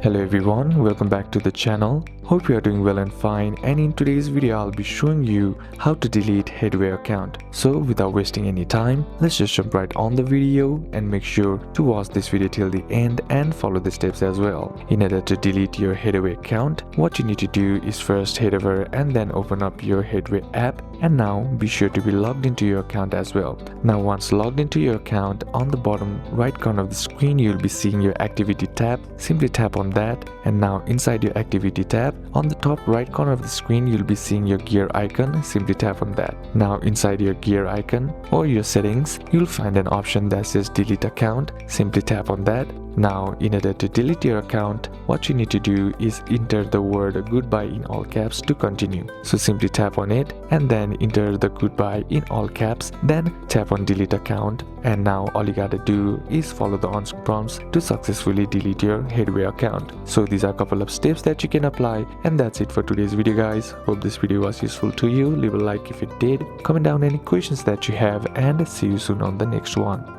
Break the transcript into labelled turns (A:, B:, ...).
A: Hello everyone, welcome back to the channel. Hope you are doing well and fine, and in today's video I'll be showing you how to delete Headway account. So without wasting any time, let's just jump right on the video and make sure to watch this video till the end and follow the steps as well. In order to delete your Headway account, what you need to do is first head over and then open up your Headway app, and now be sure to be logged into your account as well. Now once logged into your account, on the bottom right corner of the screen you'll be seeing your activity tab. Simply tap on that, and now inside your activity tab, on the top right corner of the screen you'll be seeing your gear icon. Simply tap on that. Now inside your gear icon or your settings, you'll find an option that says delete account. Simply tap on that. Now in order to delete your account, what you need to do is enter the word goodbye in all caps to continue. So simply tap on it and then enter the goodbye in all caps, then tap on delete account, and now all you gotta do is follow the on-screen prompts to successfully delete your Headway account. So these are a couple of steps that you can apply, and that's it for today's video guys. Hope this video was useful to you. Leave a like if it did, comment down any questions that you have, and see you soon on the next one.